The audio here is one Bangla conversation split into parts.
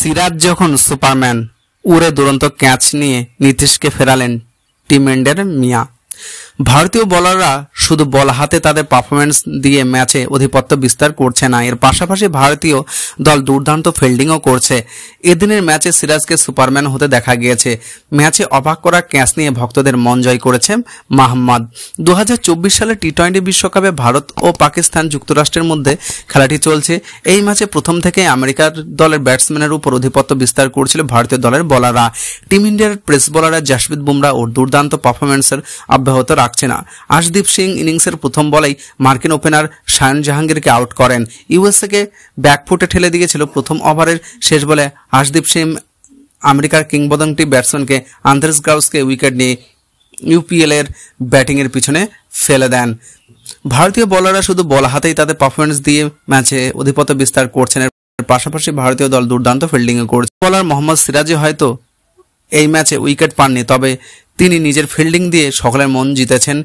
সিরাজ যখন সুপারম্যান, উড়ে দুরন্ত ক্যাচ নিয়ে নীতিশকে ফেরালেন টিম ইন্ডিয়ার মিয়া। ভারতীয় বোলাররা শুধু বল হাতে তাদের পারফরম্যান্স দিয়ে ম্যাচে আধিপত্য বিস্তার করছে না, এর পাশাপাশি ভারতীয় দল দুর্দান্ত ফিল্ডিংও করছে। এদিনের ম্যাচে সিরাজকে সুপারম্যান হতে দেখা গিয়েছে। ম্যাচে অবাক করা ক্যাচ নিয়ে ভক্তদের মন জয় করেছে মাহমুদ। 2024 সালে টি-20 বিশ্বকাপে ভারত ও পাকিস্তান যুক্তরাষ্ট্রের মধ্যে খেলাটি চলছে। এই ম্যাচে প্রথম থেকে আমেরিকার দলের ব্যাটসম্যানের উপর আধিপত্য বিস্তার করছিল ভারতীয় দলের বোলাররা। টিম ইন্ডিয়ার পেস বোলাররা জাসপ্রীত বুমরাহ ও দুর্দান্ত পারফরম্যান্সের অব্যাহত রাখছে না। আশদীপ সিং ইনিংসের প্রথম বলেই মার্কিন ওপেনার শায়ান জাহাঙ্গীরকে আউট করেন। ইউএসএকে ব্যাকফুটে ঠেলে দিয়েছিল। প্রথম ওভারের শেষ বলে আশদীপ সিং আমেরিকার কিংবদন্তি ব্যাটসম্যানকে আন্দ্রেস গ্রাউসকে উইকেট নিয়ে ইউপিএল এর ব্যাটিংয়ের পিছনে ফেলে দেন। ভারতীয় বোলাররা শুধু বল হাতেই তাদের পারফরম্যান্স দিয়ে ম্যাচে আধিপত্য বিস্তার করছেন, এর পাশাপাশি ভারতীয় দল দুর্দান্ত ফিল্ডিংও করছে। বোলার মোহাম্মদ সিরাজই হয়তো এই ম্যাচে উইকেট পাননি, তবে তিনি নিজের ফিল্ডিং দিয়ে সকলের মন জিতেছেন।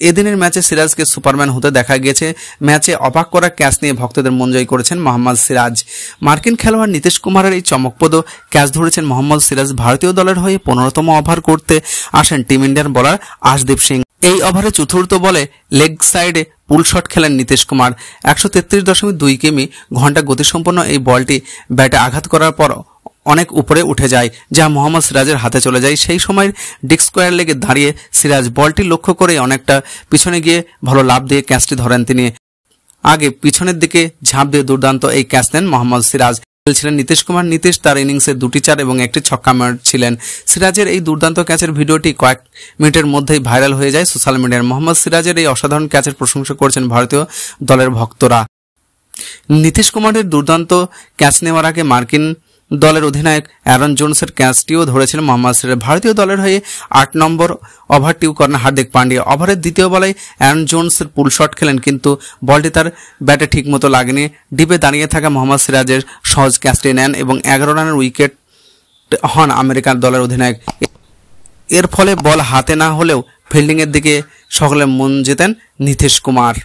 এদিনের ম্যাচে সিরাজকে সুপারম্যান হতে দেখা গিয়েছে। ম্যাচে অবাক করা ক্যাচ নিয়ে ভক্তদের মন জয় করেছেন মোহাম্মদ সিরাজ। মার্কিন খেলোয়াড় নীতিশ কুমারের এই চমকপ্রদ ক্যাচ ধরেছেন মোহাম্মদ সিরাজ। ভারতীয় দলের হয়ে 15তম ওভার করতে আসেন টিম ইন্ডিয়ার বোলার আশদীপ সিং। এই ওভারে চতুর্থ বলে লেগ সাইডে পুল শট খেলেন নীতিশ কুমার। 133.2 কিমি ঘন্টা গতিসম্পন্ন এই বলটি ব্যাটে আঘাত করার পর অনেক উপরে উঠে যায়, যা মোহাম্মদ সিরাজের হাতে চলে যায়। সেই সময় ডিক স্কোয়ার লেগে দাঁড়িয়ে সিরাজ বলটি লক্ষ্য করে অনেকটা পিছনে গিয়ে ভালো লাভ দিয়ে ক্যাচটি ধরেন তিনি। আগে পিছনের দিকে ঝাঁপ দিয়ে দুর্দান্ত এই ক্যাচ নেন মোহাম্মদ সিরাজ। ছিলেন নীতিশ কুমার। নীতিশ তার ইনিংসে 2টি 4 এবং 1টি ছক্কা মেরেছিলেন। সিরাজের এই দুর্দান্ত ক্যাচের ভিডিওটি কয়েক মিনিটের মধ্যেই ভাইরাল হয়ে যায় সোশ্যাল মিডিয়ায়। মোহাম্মদ সিরাজের এই অসাধারণ ক্যাচের প্রশংসা করছেন ভারতীয় দলের ভক্তরা। নীতিশ কুমারের দুর্দান্ত ক্যাচ নেওয়ার আগে মার্কিন দলের অধিনায়ক অ্যারন জোন্সের ক্যাচটিও ধরেছিলেন মোহাম্মদ সিরাজ। ভারতীয় দলের হয়ে 8 নম্বর ওভারটিও করেন হার্দিক পান্ডিয়া। ওভারের দ্বিতীয় বলেই অ্যারন জোন্সের পুল শট খেলেন, কিন্তু বলটি তার ব্যাটে ঠিকমতো লাগেনি। ডিপে দাঁড়িয়ে থাকা মোহাম্মদ সিরাজের সহজ ক্যাচটি নেন এবং 11 রানের উইকেট হন আমেরিকান দলের অধিনায়ক। এর ফলে বল হাতে না হলেও ফিল্ডিংয়ের দিকে সকলের মন জেতেন নীতিশ কুমার।